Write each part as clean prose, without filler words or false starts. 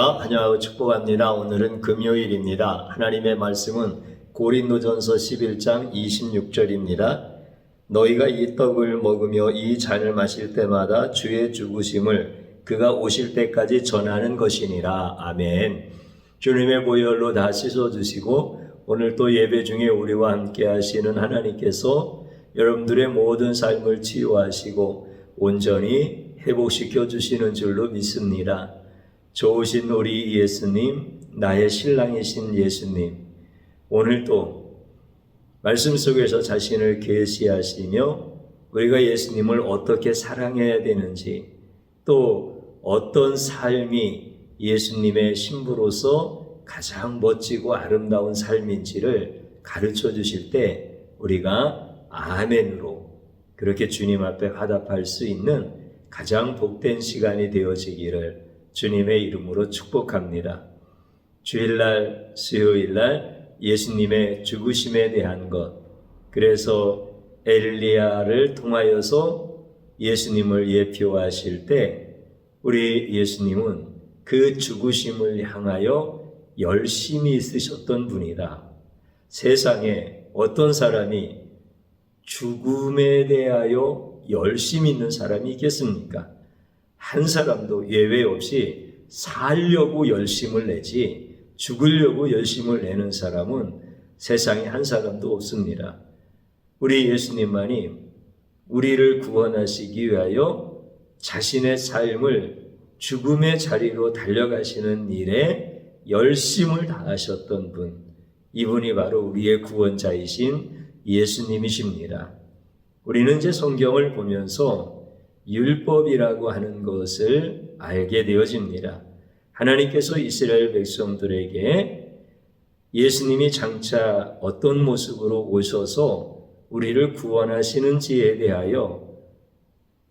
할렐루야, 환영하고 축복합니다. 오늘은 금요일입니다. 하나님의 말씀은 고린도전서 11장 26절입니다. 너희가 이 떡을 먹으며 이 잔을 마실 때마다 주의 죽으심을 그가 오실 때까지 전하는 것이니라. 아멘. 주님의 보혈로 다 씻어주시고 오늘 또 예배 중에 우리와 함께 하시는 하나님께서 여러분들의 모든 삶을 치유하시고 온전히 회복시켜 주시는 줄로 믿습니다. 좋으신 우리 예수님, 나의 신랑이신 예수님, 오늘도 말씀 속에서 자신을 계시하시며 우리가 예수님을 어떻게 사랑해야 되는지, 또 어떤 삶이 예수님의 신부로서 가장 멋지고 아름다운 삶인지를 가르쳐 주실 때 우리가 아멘으로 그렇게 주님 앞에 화답할 수 있는 가장 복된 시간이 되어지기를 주님의 이름으로 축복합니다. 주일날, 수요일날 예수님의 죽으심에 대한 것, 그래서 엘리야를 통하여서 예수님을 예표하실 때 우리 예수님은 그 죽으심을 향하여 열심히 쓰셨던 분이다. 세상에 어떤 사람이 죽음에 대하여 열심히 있는 사람이 있겠습니까? 한 사람도 예외 없이 살려고 열심을 내지 죽으려고 열심을 내는 사람은 세상에 한 사람도 없습니다. 우리 예수님만이 우리를 구원하시기 위하여 자신의 삶을 죽음의 자리로 달려가시는 일에 열심을 다하셨던 분, 이분이 바로 우리의 구원자이신 예수님이십니다. 우리는 이제 성경을 보면서 율법이라고 하는 것을 알게 되어집니다. 하나님께서 이스라엘 백성들에게 예수님이 장차 어떤 모습으로 오셔서 우리를 구원하시는지에 대하여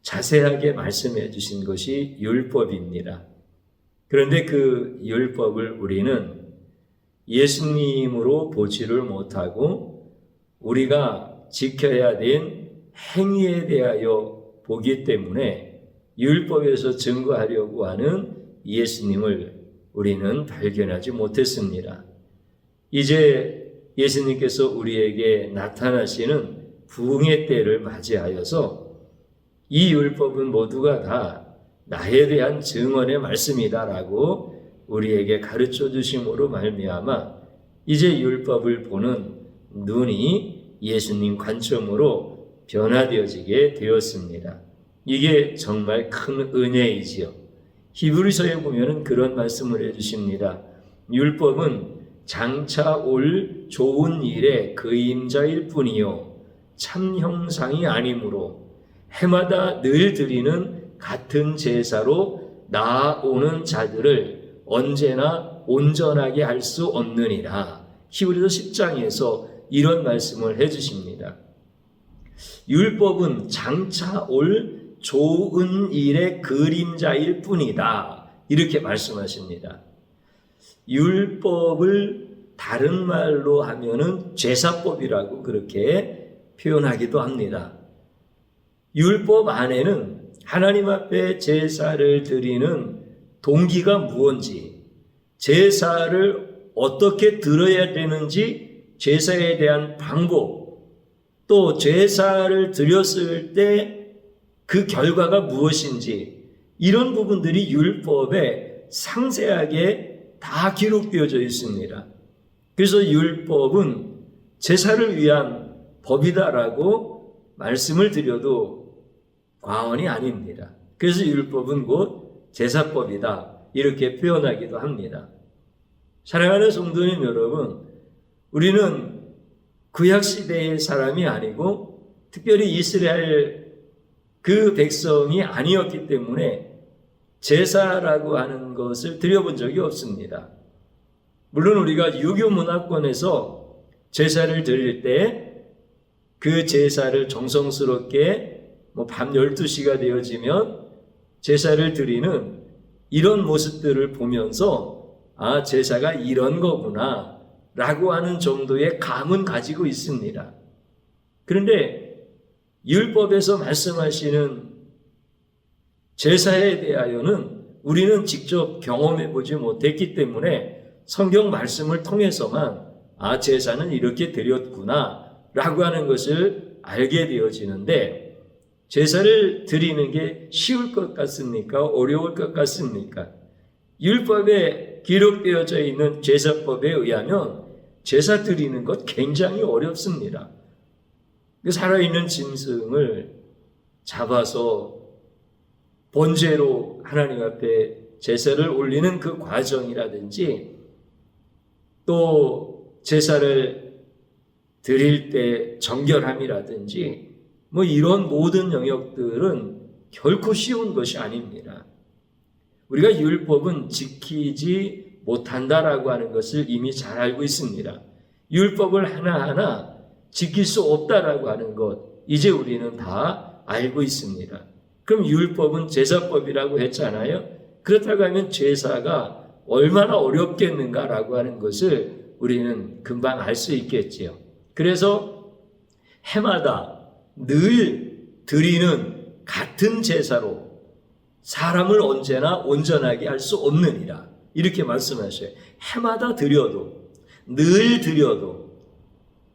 자세하게 말씀해 주신 것이 율법입니다. 그런데 그 율법을 우리는 예수님으로 보지를 못하고 우리가 지켜야 된 행위에 대하여 보기 때문에 율법에서 증거하려고 하는 예수님을 우리는 발견하지 못했습니다. 이제 예수님께서 우리에게 나타나시는 부흥의 때를 맞이하여서 이 율법은 모두가 다 나에 대한 증언의 말씀이다라고 우리에게 가르쳐 주심으로 말미암아 이제 율법을 보는 눈이 예수님 관점으로 변화되어지게 되었습니다. 이게 정말 큰 은혜이지요. 히브리서에 보면은 그런 말씀을 해주십니다. 율법은 장차 올 좋은 일의 그림자일 뿐이요 참 형상이 아니므로 해마다 늘 드리는 같은 제사로 나아오는 자들을 언제나 온전하게 할 수 없느니라. 히브리서 10장에서 이런 말씀을 해주십니다. 율법은 장차 올 좋은 일의 그림자일 뿐이다. 이렇게 말씀하십니다. 율법을 다른 말로 하면은 제사법이라고 그렇게 표현하기도 합니다. 율법 안에는 하나님 앞에 제사를 드리는 동기가 무엇인지, 제사를 어떻게 드려야 되는지, 제사에 대한 방법, 또 제사를 드렸을 때 그 결과가 무엇인지, 이런 부분들이 율법에 상세하게 다 기록되어져 있습니다. 그래서 율법은 제사를 위한 법이다라고 말씀을 드려도 과언이 아닙니다. 그래서 율법은 곧 제사법이다 이렇게 표현하기도 합니다. 사랑하는 성도님 여러분, 우리는 구약시대의 사람이 아니고 특별히 이스라엘 그 백성이 아니었기 때문에 제사라고 하는 것을 드려본 적이 없습니다. 물론 우리가 유교 문화권에서 제사를 드릴 때 그 제사를 정성스럽게 밤 12시가 되어지면 제사를 드리는 이런 모습들을 보면서 아, 제사가 이런 거구나 라고 하는 정도의 감은 가지고 있습니다. 그런데 율법에서 말씀하시는 제사에 대하여는 우리는 직접 경험해 보지 못했기 때문에 성경 말씀을 통해서만 제사는 이렇게 드렸구나 라고 하는 것을 알게 되어지는데, 제사를 드리는 게 쉬울 것 같습니까? 어려울 것 같습니까? 율법에 기록되어져 있는 제사법에 의하면 제사 드리는 것 굉장히 어렵습니다. 살아있는 짐승을 잡아서 번제로 하나님 앞에 제사를 올리는 그 과정이라든지, 또 제사를 드릴 때 정결함이라든지 이런 모든 영역들은 결코 쉬운 것이 아닙니다. 우리가 율법은 지키지 못한다라고 하는 것을 이미 잘 알고 있습니다. 율법을 하나하나 지킬 수 없다라고 하는 것, 이제 우리는 다 알고 있습니다. 그럼 율법은 제사법이라고 했잖아요. 그렇다고 하면 제사가 얼마나 어렵겠는가라고 하는 것을 우리는 금방 알 수 있겠지요. 그래서 해마다 늘 드리는 같은 제사로 사람을 언제나 온전하게 할 수 없느니라, 이렇게 말씀하셔요. 해마다 드려도, 늘 드려도,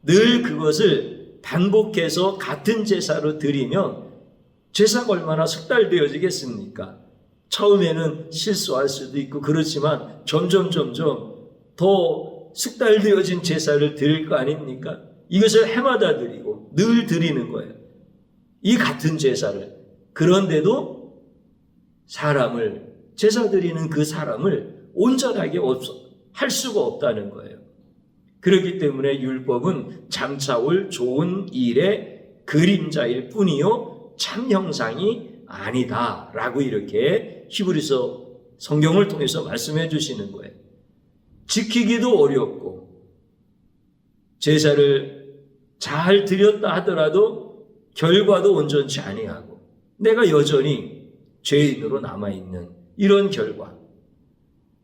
늘 그것을 반복해서 같은 제사로 드리면 제사가 얼마나 숙달되어지겠습니까? 처음에는 실수할 수도 있고 그렇지만 점점 더 숙달되어진 제사를 드릴 거 아닙니까? 이것을 해마다 드리고 늘 드리는 거예요. 이 같은 제사를. 그런데도 사람을, 제사 드리는 그 사람을 온전하게 할 수가 없다는 거예요. 그렇기 때문에 율법은 장차 올 좋은 일의 그림자일 뿐이요 참 형상이 아니다라고 이렇게 히브리서 성경을 통해서 말씀해 주시는 거예요. 지키기도 어렵고 제사를 잘 드렸다 하더라도 결과도 온전치 아니하고 내가 여전히 죄인으로 남아있는 이런 결과.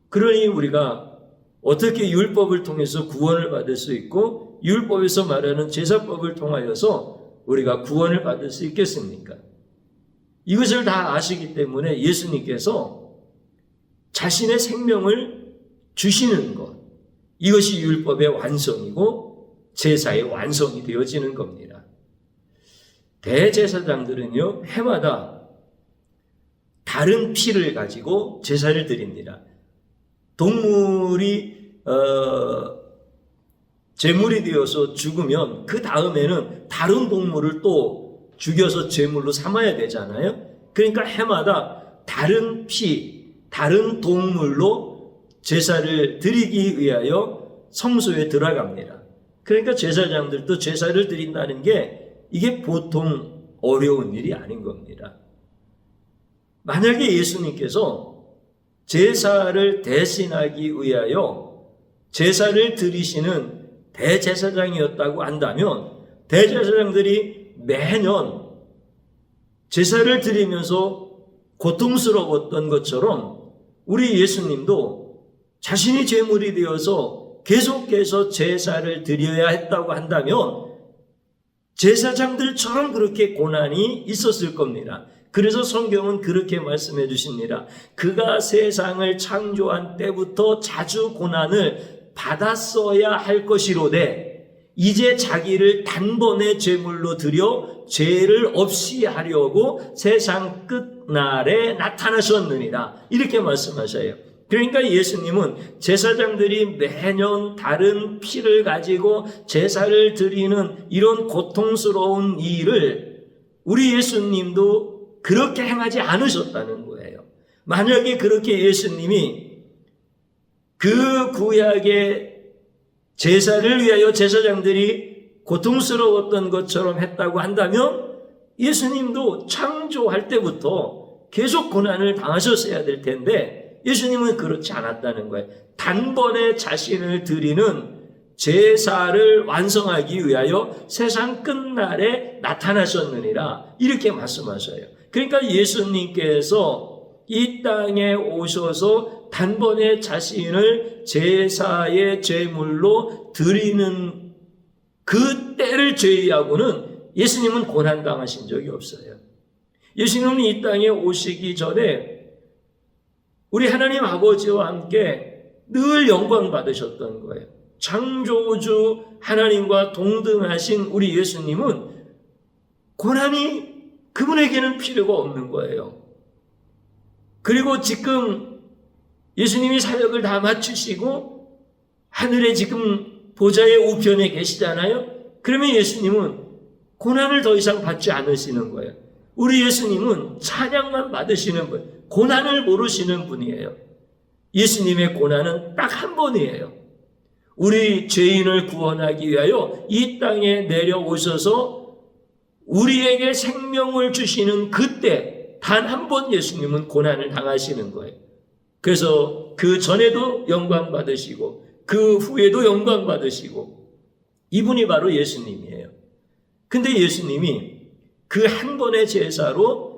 그러니 우리가 어떻게 율법을 통해서 구원을 받을 수 있고 율법에서 말하는 제사법을 통하여서 우리가 구원을 받을 수 있겠습니까? 이것을 다 아시기 때문에 예수님께서 자신의 생명을 주시는 것, 이것이 율법의 완성이고 제사의 완성이 되어지는 겁니다. 대제사장들은요, 해마다 다른 피를 가지고 제사를 드립니다. 동물이 제물이 되어서 죽으면 그 다음에는 다른 동물을 또 죽여서 제물로 삼아야 되잖아요. 그러니까 해마다 다른 피, 다른 동물로 제사를 드리기 위하여 성소에 들어갑니다. 그러니까 제사장들도 제사를 드린다는 게 이게 보통 어려운 일이 아닌 겁니다. 만약에 예수님께서 제사를 대신하기 위하여 제사를 드리시는 대제사장이었다고 한다면 대제사장들이 매년 제사를 드리면서 고통스러웠던 것처럼 우리 예수님도 자신이 제물이 되어서 계속해서 제사를 드려야 했다고 한다면 제사장들처럼 그렇게 고난이 있었을 겁니다. 그래서 성경은 그렇게 말씀해 주십니다. 그가 세상을 창조한 때부터 자주 고난을 받았어야 할 것이로되 이제 자기를 단번에 제물로 드려 죄를 없이 하려고 세상 끝날에 나타나셨느니라. 이렇게 말씀하셔요. 그러니까 예수님은 제사장들이 매년 다른 피를 가지고 제사를 드리는 이런 고통스러운 일을 우리 예수님도 그렇게 행하지 않으셨다는 거예요. 만약에 그렇게 예수님이 그 구약의 제사를 위하여 제사장들이 고통스러웠던 것처럼 했다고 한다면 예수님도 창조할 때부터 계속 고난을 당하셨어야 될 텐데 예수님은 그렇지 않았다는 거예요. 단번에 자신을 드리는 제사를 완성하기 위하여 세상 끝날에 나타나셨느니라 이렇게 말씀하셔요. 그러니까 예수님께서 이 땅에 오셔서 단번에 자신을 제사의 제물로 드리는 그 때를 제외하고는 예수님은 고난당하신 적이 없어요. 예수님은 이 땅에 오시기 전에 우리 하나님 아버지와 함께 늘 영광 받으셨던 거예요. 창조주 하나님과 동등하신 우리 예수님은 고난이 그분에게는 필요가 없는 거예요. 그리고 지금 예수님이 사역을 다 마치시고 하늘에 지금 보좌의 우편에 계시잖아요. 그러면 예수님은 고난을 더 이상 받지 않으시는 거예요. 우리 예수님은 찬양만 받으시는 분, 고난을 모르시는 분이에요. 예수님의 고난은 딱 한 번이에요. 우리 죄인을 구원하기 위하여 이 땅에 내려오셔서 우리에게 생명을 주시는 그때 단 한 번 예수님은 고난을 당하시는 거예요. 그래서 그 전에도 영광 받으시고 그 후에도 영광 받으시고 이분이 바로 예수님이에요. 근데 예수님이 그 한 번의 제사로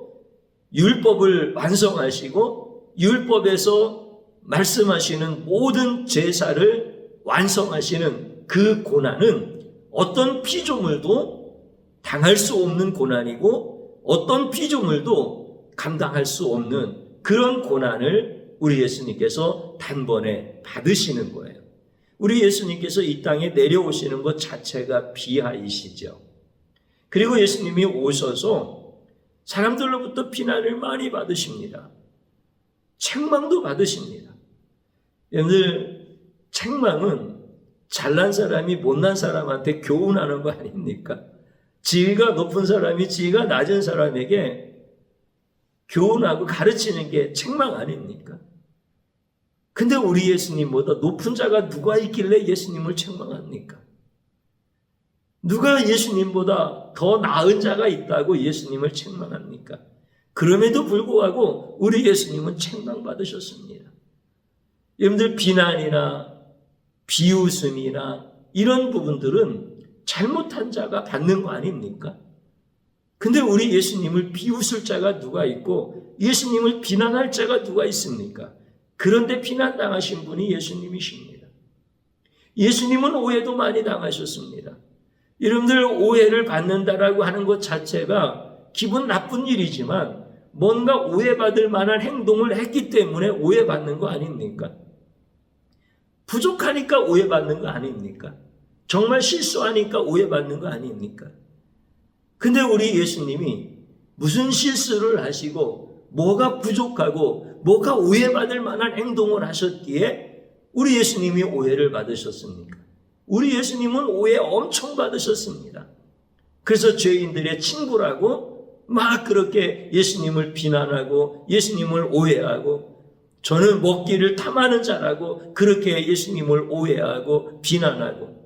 율법을 완성하시고 율법에서 말씀하시는 모든 제사를 완성하시는 그 고난은 어떤 피조물도 당할 수 없는 고난이고 어떤 피조물도 감당할 수 없는 그런 고난을 우리 예수님께서 단번에 받으시는 거예요. 우리 예수님께서 이 땅에 내려오시는 것 자체가 비하이시죠. 그리고 예수님이 오셔서 사람들로부터 비난을 많이 받으십니다. 책망도 받으십니다. 여러분들, 책망은 잘난 사람이 못난 사람한테 교훈하는 거 아닙니까? 지위가 높은 사람이 지위가 낮은 사람에게 교훈하고 가르치는 게 책망 아닙니까? 근데 우리 예수님보다 높은 자가 누가 있길래 예수님을 책망합니까? 누가 예수님보다 더 나은 자가 있다고 예수님을 책망합니까? 그럼에도 불구하고 우리 예수님은 책망받으셨습니다. 여러분들, 비난이나 비웃음이나 이런 부분들은 잘못한 자가 받는 거 아닙니까? 근데 우리 예수님을 비웃을 자가 누가 있고 예수님을 비난할 자가 누가 있습니까? 그런데 비난당하신 분이 예수님이십니다. 예수님은 오해도 많이 당하셨습니다. 여러분들, 오해를 받는다라고 하는 것 자체가 기분 나쁜 일이지만 뭔가 오해받을 만한 행동을 했기 때문에 오해받는 거 아닙니까? 부족하니까 오해받는 거 아닙니까? 정말 실수하니까 오해받는 거 아닙니까? 근데 우리 예수님이 무슨 실수를 하시고 뭐가 부족하고 뭐가 오해받을 만한 행동을 하셨기에 우리 예수님이 오해를 받으셨습니까? 우리 예수님은 오해 엄청 받으셨습니다. 그래서 죄인들의 친구라고 막 그렇게 예수님을 비난하고 예수님을 오해하고 저는 먹기를 탐하는 자라고 그렇게 예수님을 오해하고 비난하고,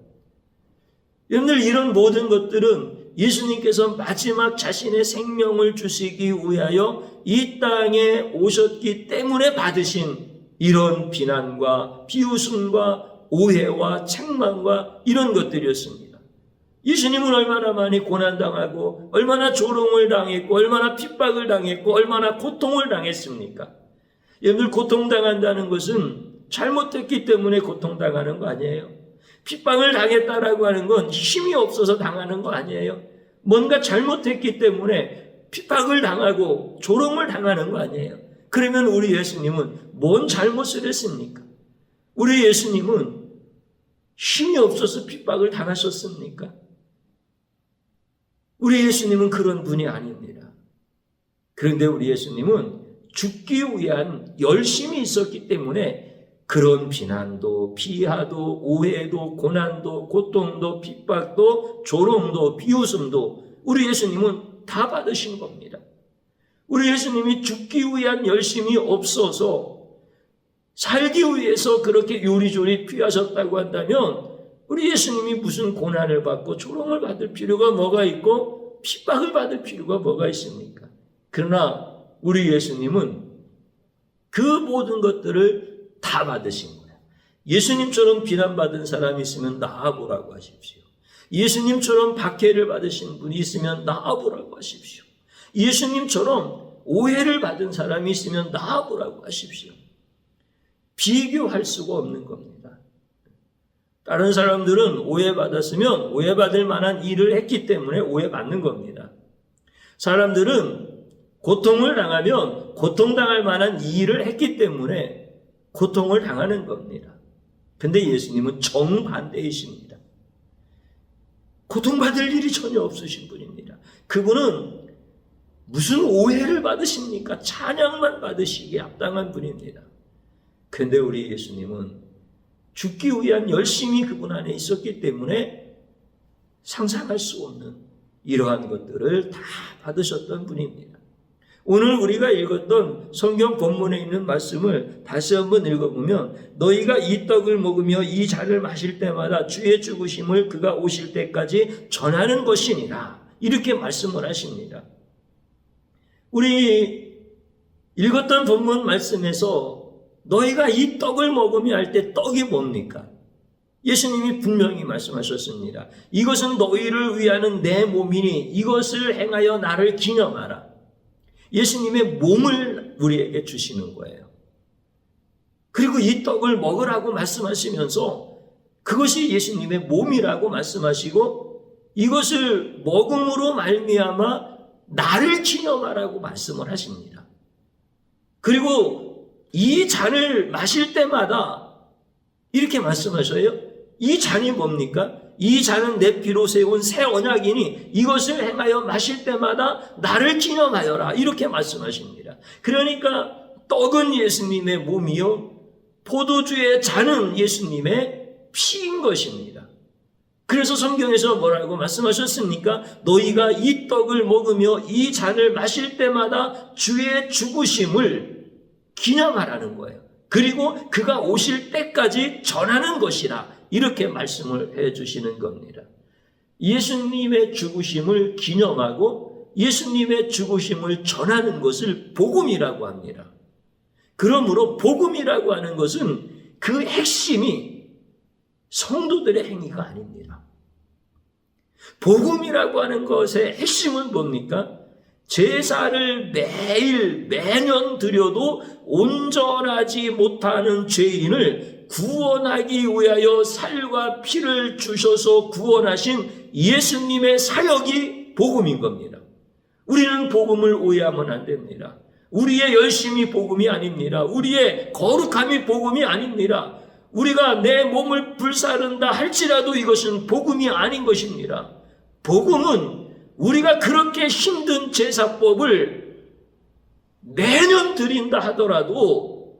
여러분들, 이런 모든 것들은 예수님께서 마지막 자신의 생명을 주시기 위하여 이 땅에 오셨기 때문에 받으신 이런 비난과 비웃음과 오해와 책망과 이런 것들이었습니다. 예수님은 얼마나 많이 고난당하고 얼마나 조롱을 당했고 얼마나 핍박을 당했고 얼마나 고통을 당했습니까? 여러분들, 고통당한다는 것은 잘못했기 때문에 고통당하는 거 아니에요. 핍박을 당했다라고 하는 건 힘이 없어서 당하는 거 아니에요. 뭔가 잘못했기 때문에 핍박을 당하고 조롱을 당하는 거 아니에요. 그러면 우리 예수님은 뭔 잘못을 했습니까? 우리 예수님은 힘이 없어서 핍박을 당하셨습니까? 우리 예수님은 그런 분이 아닙니다. 그런데 우리 예수님은 죽기 위한 열심이 있었기 때문에 그런 비난도, 비하도, 오해도, 고난도, 고통도, 핍박도, 조롱도, 비웃음도 우리 예수님은 다 받으신 겁니다. 우리 예수님이 죽기 위한 열심이 없어서 살기 위해서 그렇게 요리조리 피하셨다고 한다면 우리 예수님이 무슨 고난을 받고 조롱을 받을 필요가 뭐가 있고 핍박을 받을 필요가 뭐가 있습니까? 그러나 우리 예수님은 그 모든 것들을 다 받으신 거예요. 예수님처럼 비난받은 사람이 있으면 나와보라고 하십시오. 예수님처럼 박해를 받으신 분이 있으면 나와보라고 하십시오. 예수님처럼 오해를 받은 사람이 있으면 나와보라고 하십시오. 비교할 수가 없는 겁니다. 다른 사람들은 오해받았으면 오해받을 만한 일을 했기 때문에 오해받는 겁니다. 사람들은 고통을 당하면 고통당할 만한 일을 했기 때문에 고통을 당하는 겁니다. 근데 예수님은 정반대이십니다. 고통받을 일이 전혀 없으신 분입니다. 그분은 무슨 오해를 받으십니까? 찬양만 받으시기에 합당한 분입니다. 근데 우리 예수님은 죽기 위한 열심이 그분 안에 있었기 때문에 상상할 수 없는 이러한 것들을 다 받으셨던 분입니다. 오늘 우리가 읽었던 성경 본문에 있는 말씀을 다시 한번 읽어보면 너희가 이 떡을 먹으며 이 잔을 마실 때마다 주의 죽으심을 그가 오실 때까지 전하는 것이니라 이렇게 말씀을 하십니다. 우리 읽었던 본문 말씀에서 너희가 이 떡을 먹으며 할 때 떡이 뭡니까? 예수님이 분명히 말씀하셨습니다. 이것은 너희를 위하는 내 몸이니 이것을 행하여 나를 기념하라. 예수님의 몸을 우리에게 주시는 거예요. 그리고 이 떡을 먹으라고 말씀하시면서 그것이 예수님의 몸이라고 말씀하시고 이것을 먹음으로 말미암아 나를 기념하라고 말씀을 하십니다. 그리고 이 잔을 마실 때마다 이렇게 말씀하셔요. 이 잔이 뭡니까? 이 잔은 내 피로 세운 새 언약이니 이것을 행하여 마실 때마다 나를 기념하여라 이렇게 말씀하십니다. 그러니까 떡은 예수님의 몸이요 포도주의 잔은 예수님의 피인 것입니다. 그래서 성경에서 뭐라고 말씀하셨습니까? 너희가 이 떡을 먹으며 이 잔을 마실 때마다 주의 죽으심을 기념하라는 거예요. 그리고 그가 오실 때까지 전하는 것이라 이렇게 말씀을 해주시는 겁니다. 예수님의 죽으심을 기념하고 예수님의 죽으심을 전하는 것을 복음이라고 합니다. 그러므로 복음이라고 하는 것은 그 핵심이 성도들의 행위가 아닙니다. 복음이라고 하는 것의 핵심은 뭡니까? 제사를 매년 드려도 온전하지 못하는 죄인을 구원하기 위하여 살과 피를 주셔서 구원하신 예수님의 사역이 복음인 겁니다. 우리는 복음을 오해하면 안 됩니다. 우리의 열심이 복음이 아닙니다. 우리의 거룩함이 복음이 아닙니다. 우리가 내 몸을 불사른다 할지라도 이것은 복음이 아닌 것입니다. 복음은 우리가 그렇게 힘든 제사법을 매년 드린다 하더라도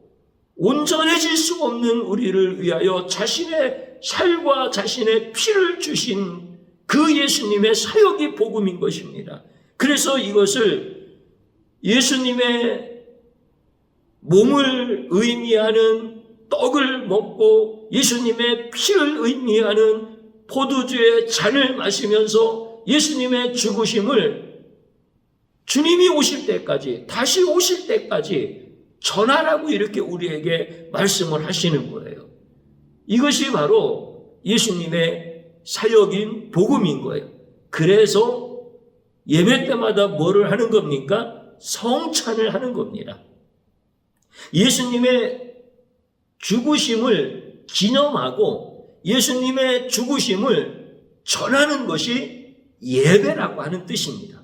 온전해질 수 없는 우리를 위하여 자신의 살과 자신의 피를 주신 그 예수님의 사역이 복음인 것입니다. 그래서 이것을 예수님의 몸을 의미하는 떡을 먹고 예수님의 피를 의미하는 포도주의 잔을 마시면서 예수님의 죽으심을 주님이 오실 때까지, 다시 오실 때까지 전하라고 이렇게 우리에게 말씀을 하시는 거예요. 이것이 바로 예수님의 사역인 복음인 거예요. 그래서 예배 때마다 뭐를 하는 겁니까? 성찬을 하는 겁니다. 예수님의 죽으심을 기념하고 예수님의 죽으심을 전하는 것이 예배라고 하는 뜻입니다.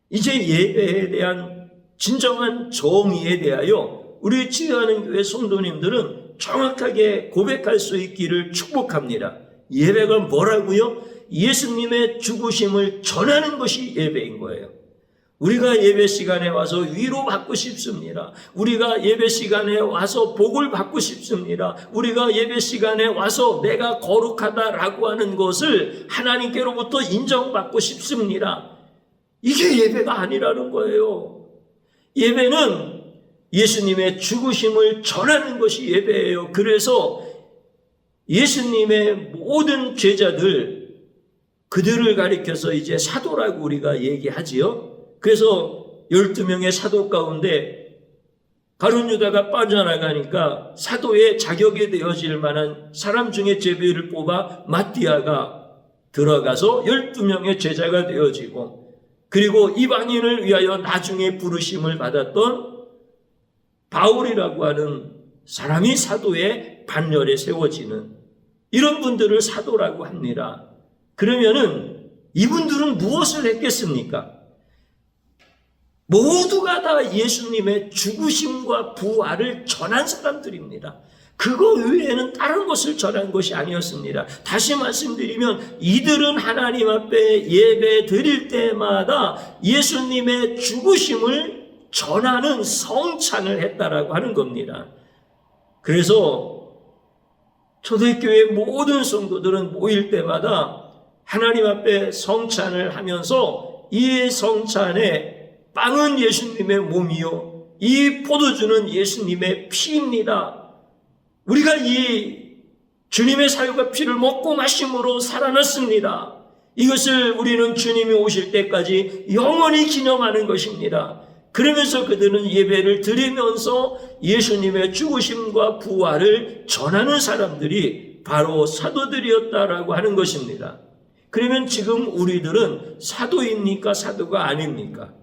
이제 예배에 대한 진정한 정의에 대하여 우리 지혜하는 교회 성도님들은 정확하게 고백할 수 있기를 축복합니다. 예배가 뭐라고요? 예수님의 죽으심을 전하는 것이 예배인 거예요. 우리가 예배 시간에 와서 위로받고 싶습니다. 우리가 예배 시간에 와서 복을 받고 싶습니다. 우리가 예배 시간에 와서 내가 거룩하다라고 하는 것을 하나님께로부터 인정받고 싶습니다. 이게 예배가 아니라는 거예요. 예배는 예수님의 죽으심을 전하는 것이 예배예요. 그래서 예수님의 모든 제자들, 그들을 가리켜서 이제 사도라고 우리가 얘기하지요. 그래서 12명의 사도 가운데 가룟 유다가 빠져나가니까 사도의 자격이 되어질 만한 사람 중에 제비를 뽑아 마띠아가 들어가서 12명의 제자가 되어지고, 그리고 이방인을 위하여 나중에 부르심을 받았던 바울이라고 하는 사람이 사도의 반열에 세워지는 이런 분들을 사도라고 합니다. 그러면은 이분들은 무엇을 했겠습니까? 모두가 다 예수님의 죽으심과 부활을 전한 사람들입니다. 그거 외에는 다른 것을 전한 것이 아니었습니다. 다시 말씀드리면 이들은 하나님 앞에 예배 드릴 때마다 예수님의 죽으심을 전하는 성찬을 했다라고 하는 겁니다. 그래서 초대교회 모든 성도들은 모일 때마다 하나님 앞에 성찬을 하면서 이 성찬에 빵은 예수님의 몸이요 이 포도주는 예수님의 피입니다. 우리가 이 주님의 사유가 피를 먹고 마심으로 살아났습니다. 이것을 우리는 주님이 오실 때까지 영원히 기념하는 것입니다. 그러면서 그들은 예배를 드리면서 예수님의 죽으심과 부활을 전하는 사람들이 바로 사도들이었다라고 하는 것입니다. 그러면 지금 우리들은 사도입니까? 사도가 아닙니까?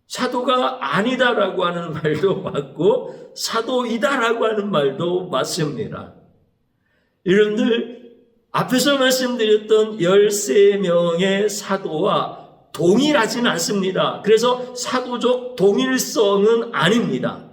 사도가 아니다라고 하는 말도 맞고 사도이다라고 하는 말도 맞습니다. 여러분들 앞에서 말씀드렸던 13명의 사도와 동일하지는 않습니다. 그래서 사도적 동일성은 아닙니다.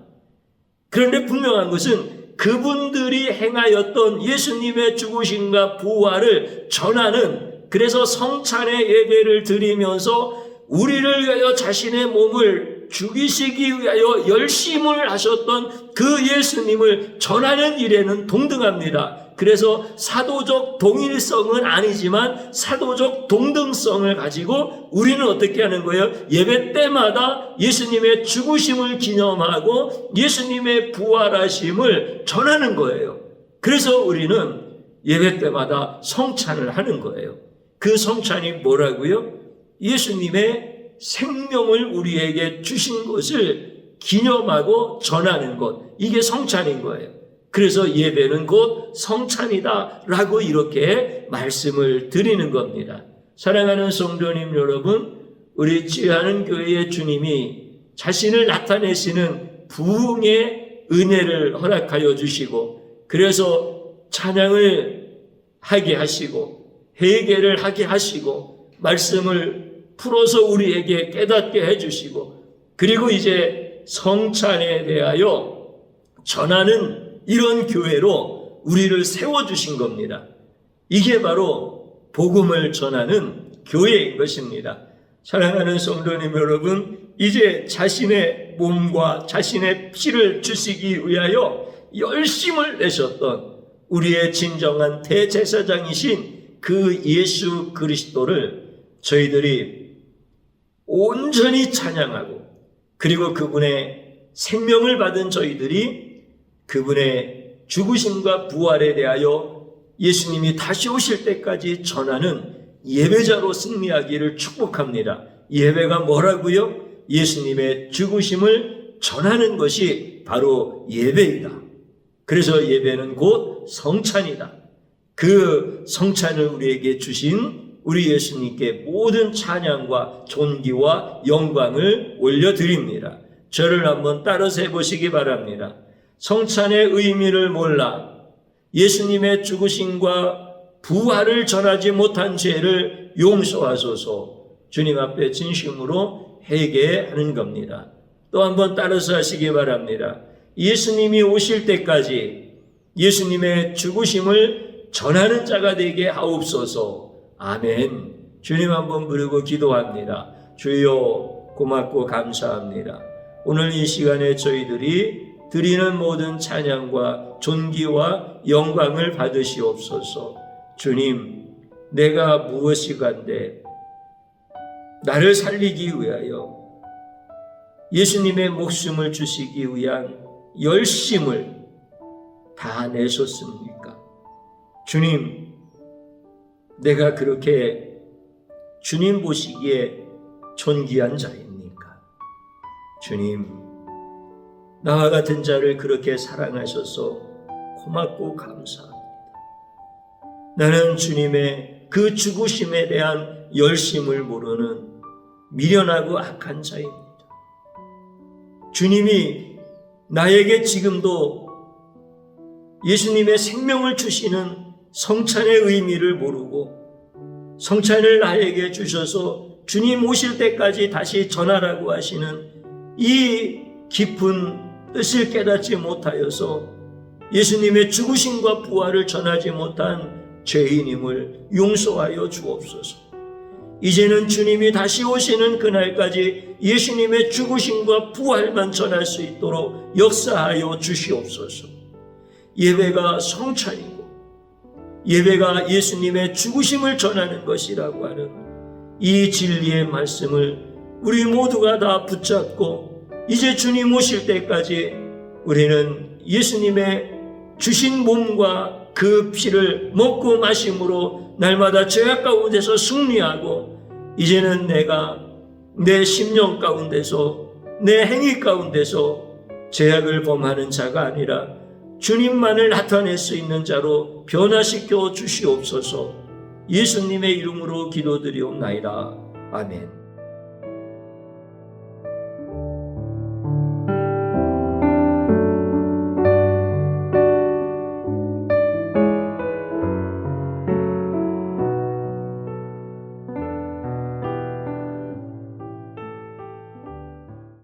그런데 분명한 것은 그분들이 행하였던 예수님의 죽으심과 부활을 전하는, 그래서 성찬의 예배를 드리면서 우리를 위하여 자신의 몸을 죽이시기 위하여 열심을 하셨던 그 예수님을 전하는 일에는 동등합니다. 그래서 사도적 동일성은 아니지만 사도적 동등성을 가지고 우리는 어떻게 하는 거예요? 예배 때마다 예수님의 죽으심을 기념하고 예수님의 부활하심을 전하는 거예요. 그래서 우리는 예배 때마다 성찬을 하는 거예요. 그 성찬이 뭐라고요? 예수님의 생명을 우리에게 주신 것을 기념하고 전하는 것, 이게 성찬인 거예요. 그래서 예배는 곧 성찬이다 라고 이렇게 말씀을 드리는 겁니다. 사랑하는 성도님 여러분, 우리 지하는 교회의 주님이 자신을 나타내시는 부흥의 은혜를 허락하여 주시고, 그래서 찬양을 하게 하시고 회개를 하게 하시고 말씀을 풀어서 우리에게 깨닫게 해주시고, 그리고 이제 성찬에 대하여 전하는 이런 교회로 우리를 세워주신 겁니다. 이게 바로 복음을 전하는 교회인 것입니다. 사랑하는 성도님 여러분, 이제 자신의 몸과 자신의 피를 주시기 위하여 열심을 내셨던 우리의 진정한 대제사장이신 그 예수 그리스도를 저희들이 온전히 찬양하고, 그리고 그분의 생명을 받은 저희들이 그분의 죽으심과 부활에 대하여 예수님이 다시 오실 때까지 전하는 예배자로 승리하기를 축복합니다. 예배가 뭐라고요? 예수님의 죽으심을 전하는 것이 바로 예배이다. 그래서 예배는 곧 성찬이다. 그 성찬을 우리에게 주신 우리 예수님께 모든 찬양과 존귀와 영광을 올려드립니다. 저를 한번 따라서 해보시기 바랍니다. 성찬의 의미를 몰라 예수님의 죽으심과 부활을 전하지 못한 죄를 용서하소서. 주님 앞에 진심으로 회개하는 겁니다. 또 한번 따라서 하시기 바랍니다. 예수님이 오실 때까지 예수님의 죽으심을 전하는 자가 되게 하옵소서. 아멘. 주님 한번 부르고 기도합니다. 주여, 고맙고 감사합니다. 오늘 이 시간에 저희들이 드리는 모든 찬양과 존귀와 영광을 받으시옵소서. 주님, 내가 무엇이 간데 나를 살리기 위하여 예수님의 목숨을 주시기 위한 열심을 다 내셨습니까? 주님, 내가 그렇게 주님 보시기에 존귀한 자입니까? 주님, 나와 같은 자를 그렇게 사랑하셔서 고맙고 감사합니다. 나는 주님의 그 죽으심에 대한 열심을 모르는 미련하고 악한 자입니다. 주님이 나에게 지금도 예수님의 생명을 주시는 성찬의 의미를 모르고 성찬을 나에게 주셔서 주님 오실 때까지 다시 전하라고 하시는 이 깊은 뜻을 깨닫지 못하여서 예수님의 죽으심과 부활을 전하지 못한 죄인임을 용서하여 주옵소서. 이제는 주님이 다시 오시는 그날까지 예수님의 죽으심과 부활만 전할 수 있도록 역사하여 주시옵소서. 예배가 성찬이고 예배가 예수님의 죽으심을 전하는 것이라고 하는 이 진리의 말씀을 우리 모두가 다 붙잡고 이제 주님 오실 때까지 우리는 예수님의 주신 몸과 그 피를 먹고 마심으로 날마다 죄악 가운데서 승리하고 이제는 내가 내 심령 가운데서 내 행위 가운데서 죄악을 범하는 자가 아니라 주님만을 나타낼 수 있는 자로 변화시켜 주시옵소서. 예수님의 이름으로 기도드리옵나이다. 아멘.